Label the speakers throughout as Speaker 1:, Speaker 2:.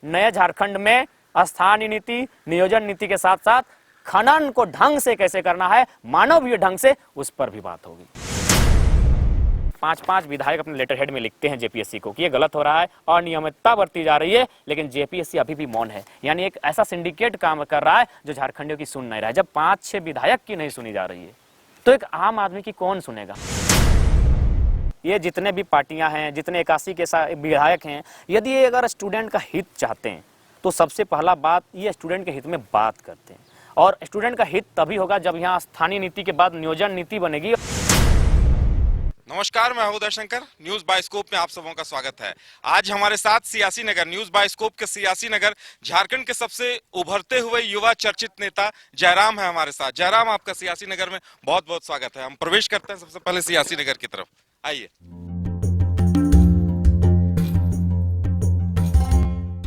Speaker 1: नए झारखंड में स्थानीय नीति, नियोजन नीति के साथ साथ खनन को ढंग से कैसे करना है, मानवीय ढंग से, उस पर भी बात होगी। 5-5 विधायक अपने लेटर हेड में लिखते हैं जेपीएससी को कि ये गलत हो रहा है, अनियमितता बरती जा रही है, लेकिन जेपीएससी अभी भी मौन है। यानी एक ऐसा सिंडिकेट काम कर रहा है जो झारखंडियों की सुन नहीं रहा है। जब 5-6 विधायक की नहीं सुनी जा रही है तो एक आम आदमी की कौन सुनेगा। ये जितने भी पार्टियां हैं, जितने 81 के विधायक हैं, यदि ये अगर स्टूडेंट का हित चाहते हैं तो सबसे पहला बात ये स्टूडेंट के हित में बात करते हैं। और स्टूडेंट का हित तभी होगा जब यहाँ स्थानीय नीति के बाद नियोजन नीति बनेगी।
Speaker 2: नमस्कार, मैं हूं उदय शंकर। न्यूज बाइस्कोप में आप सबों का स्वागत है। आज हमारे साथ सियासी नगर, न्यूज बाइस्कोप के सियासी नगर झारखंड के सबसे उभरते हुए युवा चर्चित नेता जयराम है हमारे साथ। जयराम, आपका सियासी नगर में बहुत बहुत स्वागत है। हम प्रवेश करते हैं सबसे पहले सियासी नगर की तरफ, आइए।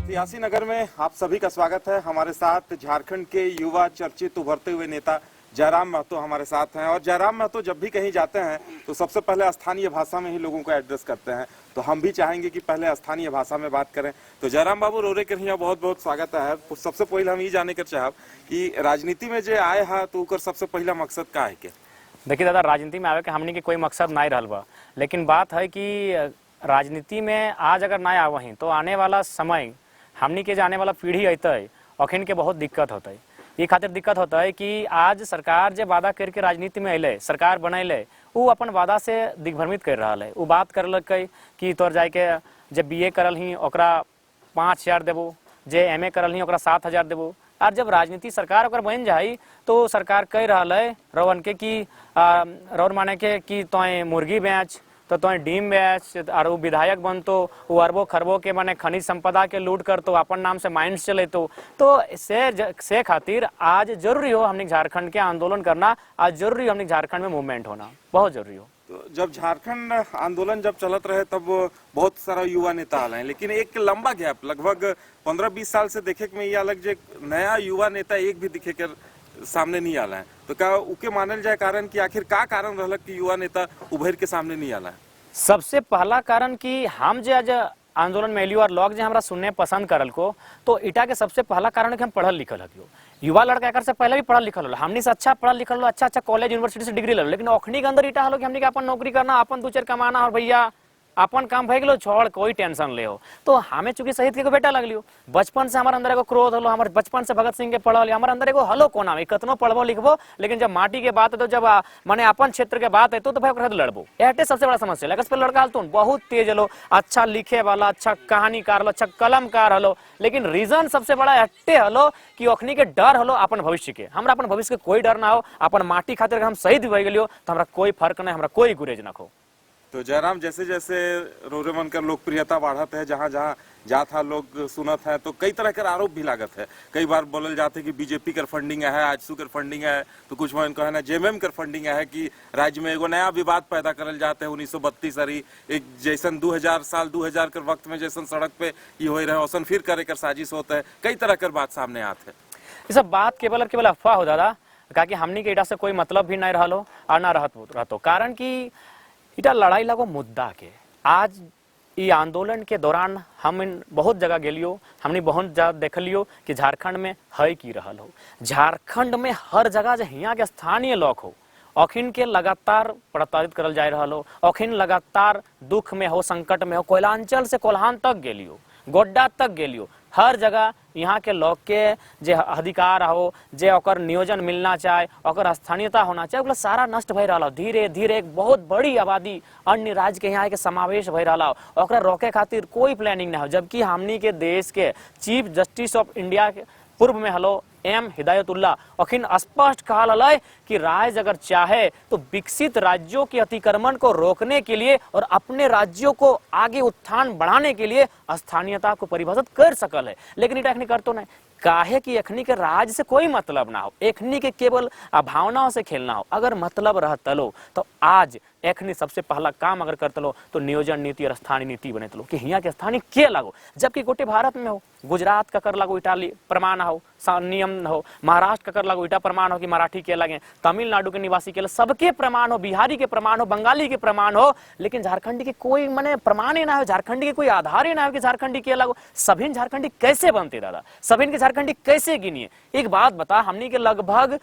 Speaker 2: सियासी नगर में आप सभी का स्वागत है। हमारे साथ झारखंड के युवा चर्चित उभरते हुए नेता जयराम महतो हमारे साथ हैं। और जयराम महतो जब भी कहीं जाते हैं तो सबसे पहले स्थानीय भाषा में ही लोगों को एड्रेस करते हैं, तो हम भी चाहेंगे कि पहले स्थानीय भाषा में बात करें। तो जयराम बाबू रोरे के यहाँ बहुत बहुत स्वागत है। सबसे पहले हम ये जाने कर चाहब कि राजनीति में जो आए हैं तो ओकर सबसे पहला मकसद का है के?
Speaker 1: देखिए दादा, राजनीति में आवे के हमनी के कोई मकसद नहीं रहल बा, लेकिन बात है कि राजनीति में आज अगर ना आवही तो आने वाला समय हमनी के जाने वाला पीढ़ी अतः अखिन के बहुत दिक्कत होता है। ये खातिर दिक्कत होता है कि आज सरकार जो वादा करके राजनीति में अले, सरकार बनैले, वो अपन वादा से दिग्भ्रमित कर रहा है। वो बात करलक कि तोर जाके जब बीए करल ही ओकरा 5,000 देबो, जे एमए करल ही ओकरा 7,000 देबो। और जब राजनीति सरकार अगर बन जाए तो सरकार कह रहा है रवन के कि रौन माने के कि तोय मुर्गी बेच, तो तोय डीम बेच, और वो विधायक बन तो वो अरबों खरबों के माने खनिज संपदा के लूट कर तो अपन नाम से माइंस चले। तो से खातिर आज जरूरी हो हमने झारखंड के आंदोलन करना, आज जरूरी हो हमने झारखंड में मूवमेंट होना, बहुत जरूरी हो।
Speaker 2: तो जब झारखंड आंदोलन जब चलत रहे तब बहुत सारा युवा नेता आए हैं, लेकिन एक लंबा गैप लगभग 15-20 साल से देखे में ये अलग जो नया युवा नेता एक भी दिखे कर सामने नहीं आला है। तो क्या उके मानल जाए कारण कि आखिर का कारण रहल कि युवा नेता उभर के सामने नहीं आला है?
Speaker 1: सबसे पहला कारण कि हम जो आज आंदोलन में और लोग जो हमरा सुनने पसंद करल को, तो इटा के सबसे पहला कारण कि हम पढ़ल लिखल हकियो। युवा लड़का एकर से पहले भी पढ़ल लिखल हो, हमनी से अच्छा पढ़ल लिखल हो, अच्छा कॉलेज यूनिवर्सिटी से डिग्री ले लो, लेकिन अखनी के अंदर इटा हलो कि हमनी के अपन नौकरी करना, अपन 2-4 कमाना और भैया अपन काम भय गेलो, छोड़ कोई टेंशन ले हो। तो हमें चूंकि शहीद के बेटा लगलियो, बचपन से हमारे अंदर एगो क्रोध हलो, हमारे बचपन से भगत सिंह के पढ़ल, हमारे अंदर एगो हलो कोना में कतनो पढ़बो लिखबो, लेकिन जब माटी के बात है तो जब माने अपन क्षेत्र के बात है तो भाई ओकरा लड़बो। एटे सबसे बड़ा समस्या लगा। पर लड़का हलो बहुत तेज हलो, अच्छा लिखे वाला, अच्छा कहानीकार हलो, अच्छा कलमकार हलो, लेकिन रीजन सबसे बड़ा एटे हलो कि अखनी के डर हलो अपन भविष्य के। हमरा अपन भविष्य के कोई डर ना हो, अपन माटी खातिर हम शहीद हो गेलियो तो हमरा कोई फर्क नहीं, हमरा कोई गुरेज ना हो।
Speaker 2: तो जयराम, जैसे जैसे रोरे मनकर लोकप्रियता बढ़त है, जहाँ जहाँ जात है लोग सुनत है, तो कई तरह के आरोप भी लागत है। कई बार बोलल जाते है कि बीजेपी कर फंडिंग है, आजसू कर फंडिंग है, तो कुछ मन कहना जेएमएम कर फंडिंग है कि राज्य में एगो नया विवाद पैदा करल जाते है। 1932 अरी एक जैसन 2000 के वक्त में जैसन सड़क पे ये हो रहे औसन फिर करे कर साजिश होता है। कई तरह कर बात सामने आते है।
Speaker 1: ये सब बात केवल अफवाह हो दादा, कि हमनी के इटा से कोई मतलब भी नहीं रहलो और ना रहतो। कारण कि इटा लड़ाई लगो मुद्दा के। आज ये आंदोलन के दौरान हम बहुत जगह गेलियो, हमने बहुत जगह देखलियो कि झारखंड में है की रहल हो। झारखंड में हर जगह जो यहाँ के स्थानीय लोग हो, अखिन के लगातार प्रताड़ित करल जा रहा हो, अखिन लगातार दुख में हो, संकट में हो। कोयलांचल से कोल्हान तक गेलियो, गोड्डा तक गेलियो, हर जगह यहाँ के लोग के जे अधिकार हो, जे ओकर नियोजन मिलना चाहे, ओकर स्थानीयता होना चाहे, ओकरा सारा नष्ट भय रहा। धीरे धीरे एक बहुत बड़ी आबादी अन्य राज्य के यहाँ के समावेश भय रहा, ओकरा रोके खातिर कोई प्लानिंग ना हो। जबकि हमनी के देश के चीफ जस्टिस ऑफ इंडिया के पूर्व में हलो एम हिदायतुल्लाह अखिन स्पष्ट कहल है कि राज्य अगर चाहे तो विकसित राज्यों के अतिक्रमण को रोकने के लिए और अपने राज्यों को आगे उत्थान बढ़ाने के लिए स्थानीयता को परिभाषित कर सकल है, लेकिन इटा नहीं करतो नहीं। काहे कि एखनी के राज से कोई मतलब ना हो, एखनी के केवल भावनाओं से खेलना हो। अगर मतलब रहतलो तो आज एखनी सबसे पहला काम अगर करतलो तो नियोजन नीति और स्थानीय नीति बनेतलो कि हियाँ के स्थानीय के लागो, जबकि गोटे भारत में हो गुजरात का कर लागो इटाली प्रमाण हो, नियम हो, महाराष्ट्र का कर लागो इटा प्रमाण हो कि मराठी के लगे, तमिलनाडु के निवासी के सबके प्रमाण हो, बिहारी के प्रमाण हो, बंगाली के प्रमाण हो, लेकिन झारखंडी के कोई मने प्रमाण ही ना हो, झारखंडी के कोई आधार ही ना हो कि झारखंडी के लागो। सभी झारखंडी कैसे बनते दादा, सभी के झारखंडी कैसे गिनिए? एक बात बता, हमनी के लगभग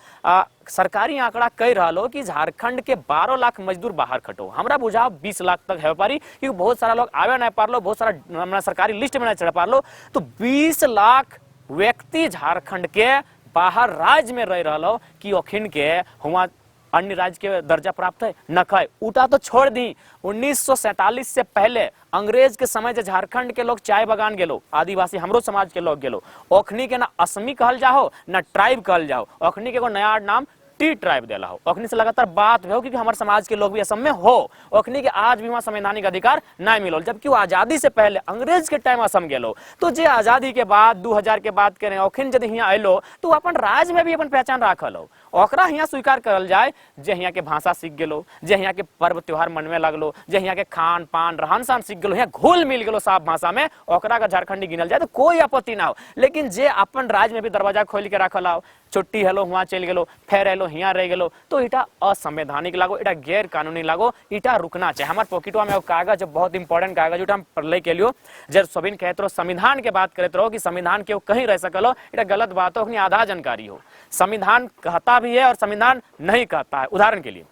Speaker 1: सरकारी आंकड़ा कह रहा हो कि झारखंड के 12 लाख मजदूर बाहर खटो, हमरा बुझाओ 20 लाख तक है पारी, क्योंकि बहुत सारा लोग आवे नहीं पार लो, बहुत सारा सरकारी लिस्ट में नहीं चढ़ पार लो, तो 20 लाख व्यक्ति झारखंड के बाहर राज्य में रह रहा हो कि अखिन के हुआ अन्य राज्य के दर्जा प्राप्त है न खाए। उठा तो छोड़ दी, 1947 से पहले अंग्रेज के समय जो झारखंड के लोग चाय बगान गेलो, आदिवासी हमरो समाज के लोग गेलो, ओखनी के ना असमी कहल जाओ ना ट्राइब कहल जाओ, ओखनी के नया नाम टी ट्राइब देला हो। ओखनी से लगातार बात हो क्योंकि हमारे समाज के लोग भी असम में हो, ओखनी के आज भी वहां संवैधानिक अधिकार नहीं मिलो, जबकि वो आजादी से पहले अंग्रेज के टाइम असम गेलो। तो जे आजादी के बाद 2000 के बाद करे ओखिन यदि यहाँ अलो तो अपन राज्य में भी अपन पहचान राखल हो, ओकरा यहाँ स्वीकार करल जाए जे यहाँ के भाषा सीख गेलो, जे यहाँ के पर्व त्योहार मनवे लगलो, जे यहाँ के खान पान रहन सहन सीख गेलो, यहाँ घुल मिल गेलो साफ भाषा में, ओकरा का झारखंडी गिनल जाए तो कोई आपत्ति ना हो। लेकिन जे अपन राज्य में भी दरवाजा खोल के रखल हो, छुट्टी हेलो वहाँ चल गेलो, फेर हेलो यहाँ रह गेलो, तो इटा असंवैधानिक लागो, इटा गैर कानूनी लागो, इटा रुकना चाहिए। हमारे पॉकेटवा में कागज बहुत इंपॉर्टेंट कागज उठा ले के लियो, जब सभी कहते रहो संविधान के बात करते रहो कि संविधान के कहीं रह सकलो, इटा गलत बात हो, अपनी आधा जानकारी हो। संविधान कहता भी है और संविधान नहीं कहता है। उदाहरण के लिए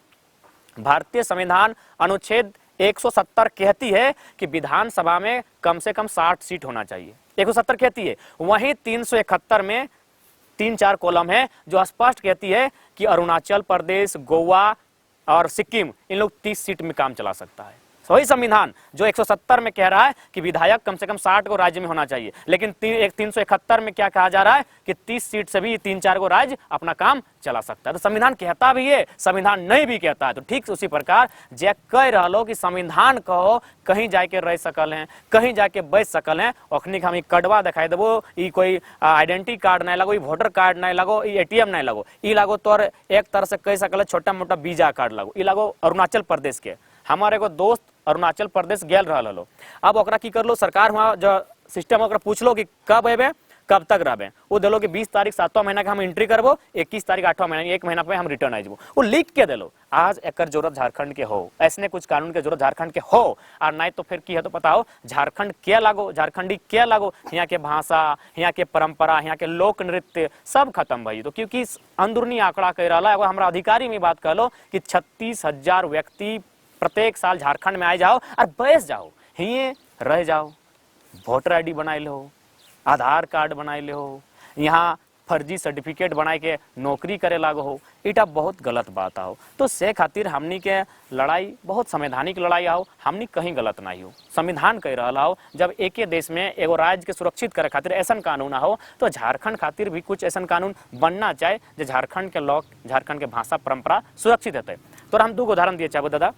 Speaker 1: भारतीय संविधान अनुच्छेद 170 कहती है कि विधानसभा में कम से कम 60 सीट होना चाहिए, 170 कहती है। वहीं 371 में 3-4 कॉलम है जो स्पष्ट कहती है कि अरुणाचल प्रदेश, गोवा और सिक्किम इन लोग 30 सीट में काम चला सकता है। वही संविधान जो 170 में कह रहा है कि विधायक कम से कम 60 को राज्य में होना चाहिए, लेकिन 371 में क्या कहा जा रहा है कि 30 सीट से भी 3-4 को राज्य अपना काम चला सकता है। तो संविधान कहता भी है, संविधान नहीं भी कहता है। तो ठीक उसी प्रकार जे कह रहा लो कि संविधान कहो कहीं जाके रह सकल हैं, कहीं जाके बच सकल हैं, अखनी हम कड़वा दिखाई देवो, ई कोई आइडेंटिटी कार्ड नहीं लगो, ई वोटर कार्ड नहीं लगो, ई ATM नहीं लगो, ई लगो तोर एक तरह से कह सकल छोटा मोटा वीजा कार्ड लगो, ई लगो अरुणाचल प्रदेश के। हमारे एगो दोस्त अरुणाचल प्रदेश गेल रहा लो, अब ओकरा की कर लो, सरकार वहाँ जो सिस्टम ओकरा पूछ लो कि कब अबे कब तक रहबे, वो दिलो कि 20 तारीख 7वां महीना के हम एंट्री करबो, 21 तारीख 8वां महीना, 1 महीना पे हम रिटर्न आ जाबो, वो लिख के दिलो। आज एकर जरूरत झारखंड के हो, ऐसने कुछ कानून के जरूरत झारखंड के हो, और नहीं तो फिर की है तो बताओ झारखंड क्या लागो, झारखंडी क्या लागो, यहाँ के भाषा, यहाँ के परंपरा, यहाँ के लोक नृत्य सब खत्म भई। तो क्योंकि अंदरूनी आंकड़ा कह रहा है, हमारा अधिकारी में बात कर लो कि 36,000 व्यक्ति प्रत्येक साल झारखंड में आए जाओ और बैस जाओ, हिये रह जाओ, वोटर ID बनाए लो, आधार कार्ड बनाए ले हो, यहाँ फर्जी सर्टिफिकेट बनाए के नौकरी करे लागो हो, इटा बहुत गलत बात आओ। तो से खातिर हमनी के लड़ाई बहुत संवैधानिक लड़ाई आओ, हमनी कहीं गलत नहीं हो। संविधान कह रहा हो जब एक देश में एगो राज्य के सुरक्षित करे खातिर ऐसा कानून हो, तो झारखंड खातिर भी कुछ ऐसा कानून बनना चाहे जो झारखंड के लोग, झारखंड के भाषा परंपरा सुरक्षित होते। तो हम 2 उदाहरण दिए चाहबो दादा।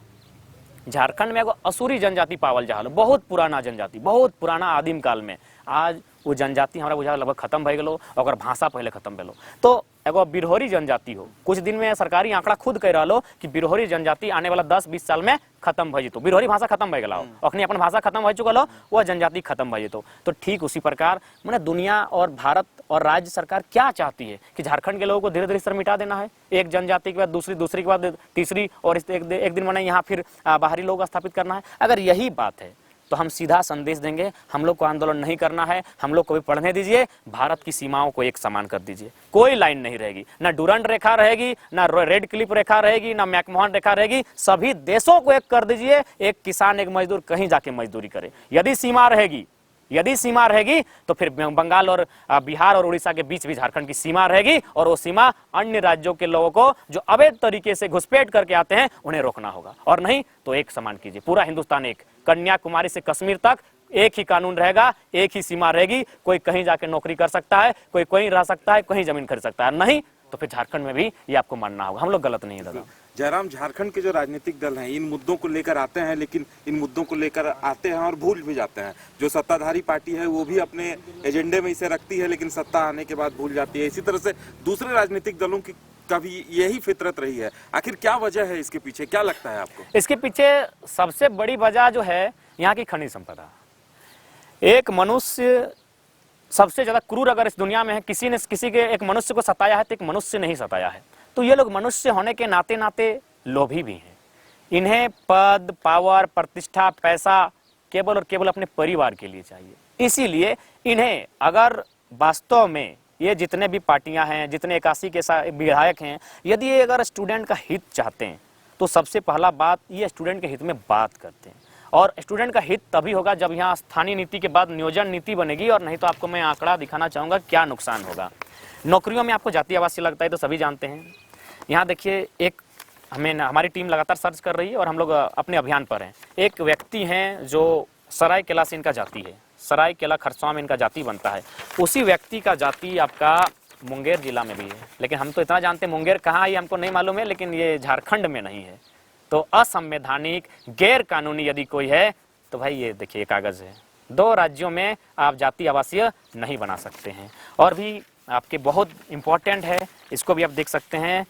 Speaker 1: झारखंड में एगो असुरी जनजाति पावल जा, बहुत पुराना जनजाति, बहुत पुराना आदिम काल में। आज वो जनजाति हमारा बुझा लगभग खत्म भई गेलो, और भाषा पहले खत्म भेलो। तो एगो बिरहोरी जनजाति हो, कुछ दिन में सरकारी आंकड़ा खुद कह रहा कि बिरहोरी जनजाति आने वाला 10-20 साल में खत्म भई जेतो, बिरहोरी भाषा खत्म भई गेला हो, अखनी अपन भाषा खत्म हो चुकल हो, वह जनजाति खत्म भई जेतो। तो ठीक उसी प्रकार मैंने दुनिया और भारत और राज्य सरकार क्या चाहती है कि झारखंड के लोगों को धीरे धीरे सर मिटा देना है, एक जनजाति के बाद दूसरी, दूसरी के बाद तीसरी, और एक दिन मैंने यहाँ फिर बाहरी लोग स्थापित करना है। अगर यही बात है तो हम सीधा संदेश देंगे, हम लोग को आंदोलन नहीं करना है, हम लोग को भी पढ़ने दीजिए, भारत की सीमाओं को एक समान कर दीजिए, कोई लाइन नहीं रहेगी, ना डुरंड रेखा रहेगी, ना रेड क्लिप रेखा रहेगी, ना मैकमोहन रेखा रहेगी, सभी देशों को एक कर दीजिए। एक किसान एक मजदूर कहीं जाके मजदूरी करे। यदि सीमा रहेगी तो फिर बंगाल और बिहार और उड़ीसा के बीच भी झारखंड की सीमा रहेगी, और वो सीमा अन्य राज्यों के लोगों को जो अवैध तरीके से घुसपैठ करके आते हैं उन्हें रोकना होगा, और नहीं तो एक समान कीजिए। पूरा हिंदुस्तान एक, कन्याकुमारी से कश्मीर तक एक ही कानून रहेगा, एक ही सीमा रहेगी। कोई कहीं जाके नौकरी कर सकता है, कोई कहीं रह सकता है, कहीं जमीन खरीद सकता है, नहीं तो फिर झारखंड में भी ये आपको मानना होगा। हम लोग गलत नहीं है दादा।
Speaker 2: जयराम, झारखंड के जो राजनीतिक दल हैं इन मुद्दों को लेकर आते हैं, लेकिन इन मुद्दों को लेकर आते हैं और भूल भी जाते हैं। जो सत्ताधारी पार्टी है वो भी अपने एजेंडे में इसे रखती है, लेकिन सत्ता आने के बाद भूल जाती है। इसी तरह से दूसरे राजनीतिक दलों की का भी यही फितरत रही है। आखिर क्या वजह है इसके पीछे, क्या लगता है आपको?
Speaker 1: इसके पीछे सबसे बड़ी वजह जो है यहाँ की खनिज संपदा। एक मनुष्य सबसे ज्यादा क्रूर अगर इस दुनिया में है, किसी ने किसी के एक मनुष्य को सताया है तो एक मनुष्य ने ही सताया है। तो ये लोग मनुष्य होने के नाते नाते लोभी भी हैं। इन्हें पद, पावर, प्रतिष्ठा, पैसा केवल और केवल अपने परिवार के लिए चाहिए। इसीलिए इन्हें अगर वास्तव में ये जितने भी पार्टियां हैं, जितने 81 के विधायक हैं, यदि ये अगर स्टूडेंट का हित चाहते हैं तो सबसे पहला बात ये स्टूडेंट के हित में बात करते हैं। और स्टूडेंट का हित तभी होगा जब यहाँ स्थानीय नीति के बाद नियोजन नीति बनेगी, और नहीं तो आपको मैं आंकड़ा दिखाना चाहूँगा क्या नुकसान होगा। नौकरियों में आपको जाति आवासीय लगता है तो सभी जानते हैं। यहाँ देखिए, एक हमारी टीम लगातार सर्च कर रही है और हम लोग अपने अभियान पर हैं। एक व्यक्ति हैं जो सरायकेला से इनका जाति है, सरायकेला खरसावां में इनका जाति बनता है। उसी व्यक्ति का जाति आपका मुंगेर जिला में भी है, लेकिन हम तो इतना जानते हैं मुंगेर कहाँ है ये हमको नहीं मालूम है, लेकिन ये झारखंड में नहीं है। तो असंवैधानिक, गैर कानूनी यदि कोई है तो भाई ये देखिए कागज है। 2 राज्यों में आप जाति आवासीय नहीं बना सकते हैं। और भी आपके बहुत इंपॉर्टेंट है, इसको भी आप देख सकते हैं।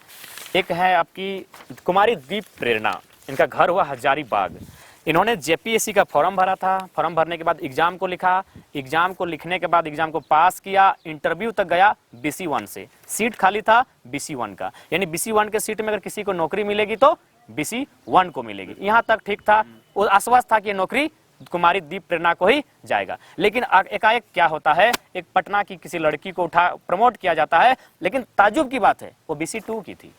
Speaker 1: एक है आपकी कुमारी दीप प्रेरणा, इनका घर हुआ हजारीबाग। इन्होंने जेपीएससी का फॉर्म भरा था, फॉर्म भरने के बाद एग्जाम को लिखा, एग्जाम को लिखने के बाद एग्जाम को पास किया, इंटरव्यू तक गया BC1 से। सीट खाली था BC1 का, यानी BC1 के सीट में अगर किसी को नौकरी मिलेगी तो BC1 को मिलेगी। यहाँ तक ठीक था, वो आश्वस्त था कि ये नौकरी कुमारी दीप प्रेरणा को ही जाएगा। लेकिन एकाएक क्या होता है, एक पटना की किसी लड़की को उठा प्रमोट किया जाता है, लेकिन ताज्जुब की बात है वो BC2 की थी।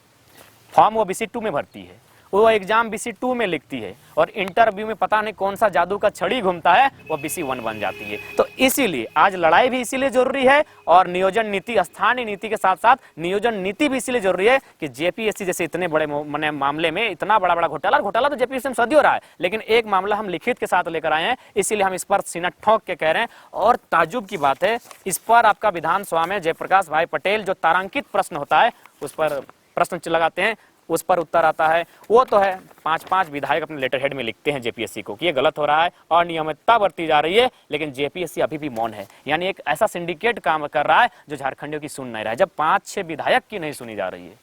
Speaker 1: फॉर्म वो BC2 में भरती है, वो एग्जाम BC2 में लिखती है, और इंटरव्यू में पता नहीं कौन सा जादू का छड़ी घूमता है, वो BC1 बन जाती है। तो इसीलिए आज लड़ाई भी इसीलिए जरूरी है, और नियोजन नीति, स्थानीय नीति के साथ साथ नियोजन नीति भी इसीलिए जरूरी है कि जेपीएससी जैसे इतने बड़े मामले में इतना बड़ा घोटाला तो जेपीएससी में सदियों रहा है, लेकिन एक मामला हम लिखित के साथ लेकर आए हैं, इसीलिए हम इस पर सीना ठोक के कह रहे हैं। और ताज्जुब की बात है, इस पर आपका विधानसभा में जयप्रकाश भाई पटेल जो तारांकित प्रश्न होता है उस पर प्रश्न लगाते हैं, उस पर उत्तर आता है। वो तो है 5-5 विधायक अपने लेटर हेड में लिखते हैं जेपीएससी को कि ये गलत हो रहा है और नियमितता बरती जा रही है, लेकिन जेपीएससी अभी भी मौन है। यानी एक ऐसा सिंडिकेट काम कर रहा है जो झारखंडियों की सुन नहीं रहा है। जब 5-6 विधायक की नहीं सुनी जा रही है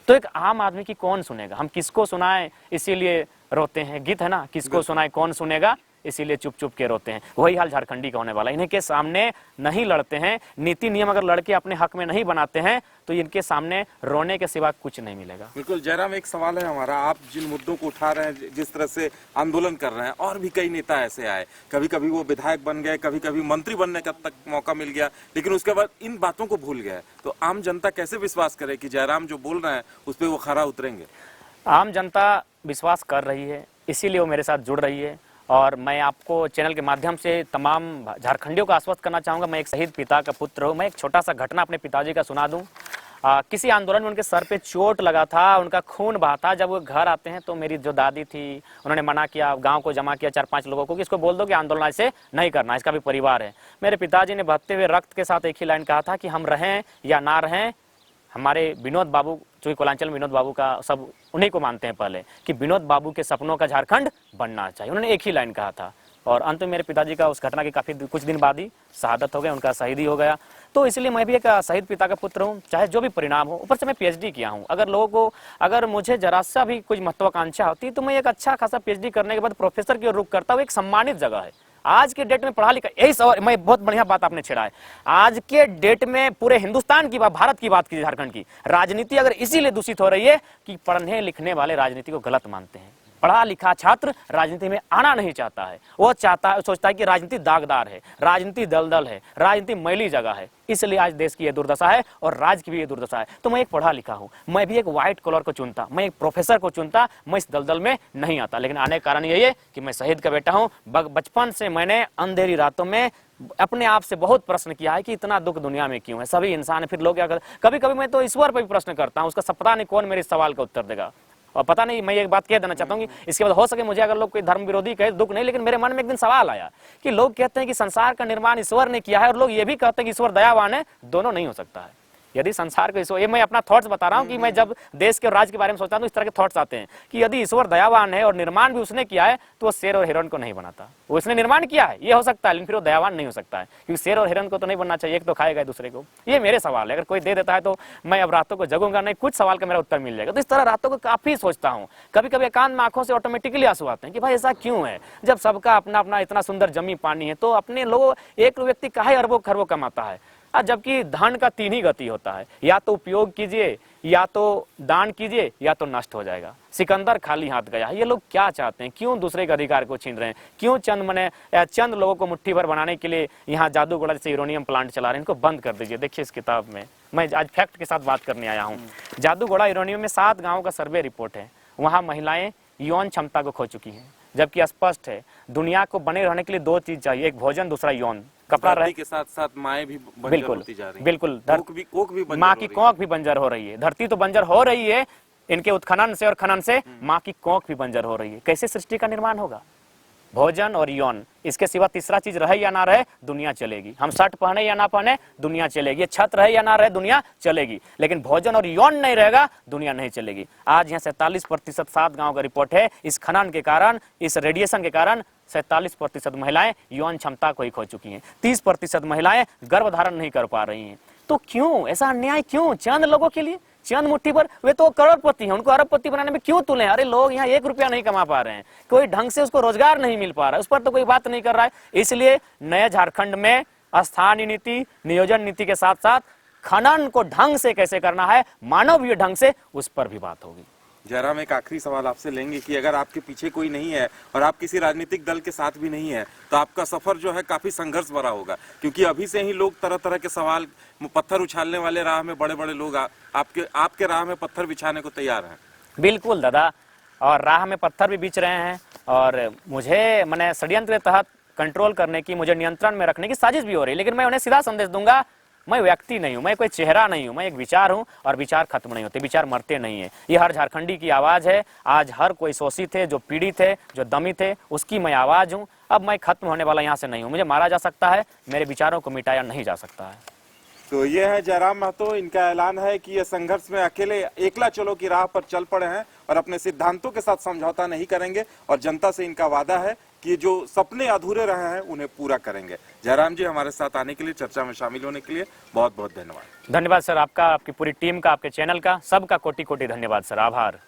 Speaker 1: तो एक आम आदमी की कौन सुनेगा? हम किसको सुनाएं इसीलिए रोते हैं, गीत है ना, किसको सुनाएं कौन सुनेगा इसीलिए चुप चुप के रोते हैं। वही हाल झारखंडी का होने वाला है। इन्हीं के सामने नहीं लड़ते हैं, नीति नियम अगर लड़के अपने हक में नहीं बनाते हैं तो इनके सामने रोने के सिवा कुछ नहीं मिलेगा।
Speaker 2: बिल्कुल जयराम, एक सवाल है हमारा, आप जिन मुद्दों को उठा रहे हैं, जिस तरह से आंदोलन कर रहे हैं, और भी कई नेता ऐसे आए, कभी कभी वो विधायक बन गए, कभी कभी मंत्री बनने का तक मौका मिल गया, लेकिन उसके बाद इन बातों को भूल गए। तो आम जनता कैसे विश्वास करे कि जयराम जो बोल रहे हैं उस पर वो खरा उतरेंगे?
Speaker 1: आम जनता विश्वास कर रही है, इसीलिए वो मेरे साथ जुड़ रही है। और मैं आपको चैनल के माध्यम से तमाम झारखंडियों को आश्वस्त करना चाहूँगा, मैं एक शहीद पिता का पुत्र हूँ। मैं एक छोटा सा घटना अपने पिताजी का सुना दूँ। किसी आंदोलन में उनके सर पे चोट लगा था, उनका खून बहा था। जब वो घर आते हैं तो मेरी जो दादी थी उन्होंने मना किया, गांव को जमा किया 4-5 लोगों को कि इसको बोल दो कि आंदोलन ऐसे नहीं करना, इसका भी परिवार है। मेरे पिताजी ने बहते हुए रक्त के साथ एक ही लाइन कहा था कि हम रहें या ना रहें, हमारे विनोद बाबू, जो कुलांचल विनोद बाबू का सब उन्हीं को मानते हैं पहले, कि विनोद बाबू के सपनों का झारखंड बनना चाहिए। उन्होंने एक ही लाइन कहा था। और अंत में मेरे पिताजी का उस घटना के काफ़ी कुछ दिन बाद ही शहादत हो गया, उनका शहीदी हो गया। तो इसलिए मैं भी एक शहीद पिता का पुत्र हूँ, चाहे जो भी परिणाम हो। ऊपर से मैं PhD किया हूँ। अगर लोगों को, अगर मुझे जरा सा भी कुछ महत्वाकांक्षा होती तो मैं एक अच्छा खासा PhD करने के बाद प्रोफेसर की ओर रुख करता हूँ। एक सम्मानित जगह है आज के डेट में पढ़ा लिखा। यही सवाल, मैं बहुत बढ़िया बात आपने छेड़ा है। आज के डेट में पूरे हिंदुस्तान की बात, भारत की बात की, झारखंड की राजनीति अगर इसीलिए दूषित हो रही है कि पढ़ने लिखने वाले राजनीति को गलत मानते हैं। पढ़ा लिखा छात्र राजनीति में आना नहीं चाहता है। वो सोचता है कि राजनीति दागदार है, राजनीति दलदल है, राजनीति मैली जगह है। इसलिए आज देश की ये दुर्दशा है और राज्य की भी ये दुर्दशा है। तो मैं एक पढ़ा लिखा हूँ, मैं भी एक व्हाइट कॉलर को चुनता, मैं एक प्रोफेसर को चुनता, मैं इस दलदल में नहीं आता। लेकिन आने का कारण यही है कि मैं शहीद का बेटा हूँ। बचपन से मैंने अंधेरी रातों में अपने आप से बहुत प्रश्न किया है कि इतना दुख दुनिया में क्यों है, सभी इंसान है, फिर लोग क्या करते। कभी कभी मैं तो ईश्वर पर भी प्रश्न करता हूँ, उसका पता नहीं कौन मेरे सवाल का उत्तर देगा। और पता नहीं, मैं एक बात कह देना चाहता हूँ कि इसके बाद हो सके मुझे अगर लोग कोई धर्म विरोधी कहे दुख नहीं, लेकिन मेरे मन में एक दिन सवाल आया कि लोग कहते हैं कि संसार का निर्माण ईश्वर ने किया है, और लोग ये भी कहते हैं कि ईश्वर दयावान है। दोनों नहीं हो सकता है। यदि संसार को ईश्वर, ये मैं अपना थॉट्स बता रहा हूँ कि मैं जब देश के और राज्य के बारे में सोचता हूँ तो इस तरह के थॉट्स आते हैं कि यदि ईश्वर दयावान है और निर्माण भी उसने किया है तो वो शेर और हिरण को नहीं बनाता। वो उसने निर्माण किया है, ये हो सकता है, लेकिन फिर वो दयावान नहीं हो सकता है, क्योंकि शेर और हिरण को तो नहीं बनना चाहिए, एक तो खाएगा दूसरे को। ये मेरे सवाल है, अगर कोई दे देता है तो मैं अब रातों को जगूंगा नहीं, कुछ सवाल का मेरा उत्तर मिल जाएगा। तो इस तरह रातों को काफी सोचता हूँ, कभी कभी एकांत में आंखों से ऑटोमेटिकली आंसू आते हैं कि भाई ऐसा क्यों है, जब सबका अपना अपना इतना सुंदर जमी पानी है तो अपने लोग, एक व्यक्ति काहे अरबों खरबों कमाता है, जबकि धन का तीन ही गति होता है, या तो उपयोग कीजिए, या तो दान कीजिए, या तो नष्ट हो जाएगा। सिकंदर खाली हाथ गया। ये लोग क्या चाहते हैं, क्यों दूसरे के अधिकार को छीन रहे हैं, क्यों चंद लोगों को मुट्ठी भर बनाने के लिए यहाँ जादूगोड़ा जैसे यूरेनियम प्लांट चला रहे हैं, इनको बंद कर दीजिए। देखिए इस किताब में मैं आज फैक्ट के साथ बात करने आया हूँ। जादूगोड़ा यूरेनियम में 7 गाँव का सर्वे रिपोर्ट है, वहाँ महिलाएं यौन क्षमता को खो चुकी हैं, जबकि स्पष्ट है दुनिया को बने रहने के लिए 2 चीज चाहिए, एक भोजन, दूसरा यौन। कपड़ा रहे
Speaker 2: के साथ साथ माएँ भी बंजर
Speaker 1: बिल्कुल
Speaker 2: होती जा रही हैं।
Speaker 1: बिल्कुल,
Speaker 2: कोख भी बंजर
Speaker 1: माँ
Speaker 2: हो
Speaker 1: की
Speaker 2: रही है।
Speaker 1: कोख भी बंजर हो रही है, धरती तो बंजर हो रही है, इनके उत्खनन से और खनन से माँ की कोख भी बंजर हो रही है। कैसे सृष्टि का निर्माण होगा? भोजन और यौन, इसके सिवा तीसरा चीज रहे या ना रहे दुनिया चलेगी। हम शर्ट पहने या ना पहने दुनिया चलेगी, छत रहे या ना रहे दुनिया चलेगी, लेकिन भोजन और यौन नहीं रहेगा दुनिया नहीं चलेगी। आज यहाँ 47% 7 गांव का रिपोर्ट है, इस खनन के कारण, इस रेडिएशन के कारण 47% महिलाएं यौन क्षमता को ही खो चुकी हैं, 30% महिलाएं गर्भधारण नहीं कर पा रही हैं। तो क्यों ऐसा अन्याय, क्यों? चंद लोगों के लिए, चंद मुट्ठी पर, वे तो करोड़पति हैं, उनको अरबपति बनाने में क्यों तुले? अरे लोग यहाँ 1 रुपया नहीं कमा पा रहे हैं, कोई ढंग से उसको रोजगार नहीं मिल पा रहा है, उस पर तो कोई बात नहीं कर रहा है। इसलिए नए झारखंड में स्थानीय नीति, नियोजन नीति के साथ साथ खनन को ढंग से कैसे करना है, मानवीय ढंग से, उस पर भी बात होगी।
Speaker 2: जयराम, एक आखिरी सवाल आपसे लेंगे कि अगर आपके पीछे कोई नहीं है और आप किसी राजनीतिक दल के साथ भी नहीं है तो आपका सफर जो है काफी संघर्ष भरा होगा, क्योंकि अभी से ही लोग तरह तरह के सवाल, पत्थर उछालने वाले राह में बड़े बड़े लोग आपके राह में पत्थर बिछाने को तैयार हैं।
Speaker 1: बिल्कुल दादा, और राह में पत्थर भी बिछ रहे हैं, और मुझे मैंने षड्यंत्र के तहत कंट्रोल करने की, मुझे नियंत्रण में रखने की साजिश भी हो रही है, लेकिन मैं उन्हें सीधा संदेश दूंगा, मैं व्यक्ति नहीं हूं, मैं कोई चेहरा नहीं हूं, मैं एक विचार हूं, और विचार खत्म नहीं होते, विचार मरते नहीं है। ये हर झारखंडी की आवाज है। आज हर कोई शोषित है, जो पीड़ित है, जो दमित है, उसकी मैं आवाज हूं। अब मैं खत्म होने वाला यहाँ से नहीं हूं, मुझे मारा जा सकता है, मेरे विचारों को मिटाया नहीं जा सकता है।
Speaker 2: तो ये है जयराम महतो, इनका ऐलान है कि ये संघर्ष में अकेले एकला चलो की राह पर चल पड़े हैं और अपने सिद्धांतों के साथ समझौता नहीं करेंगे, और जनता से इनका वादा है कि जो सपने अधूरे रहे हैं उन्हें पूरा करेंगे। जयराम जी, हमारे साथ आने के लिए, चर्चा में शामिल होने के लिए बहुत बहुत धन्यवाद।
Speaker 1: धन्यवाद सर, आपका, आपकी पूरी टीम का, आपके चैनल का, सबका कोटि कोटि धन्यवाद सर, आभार।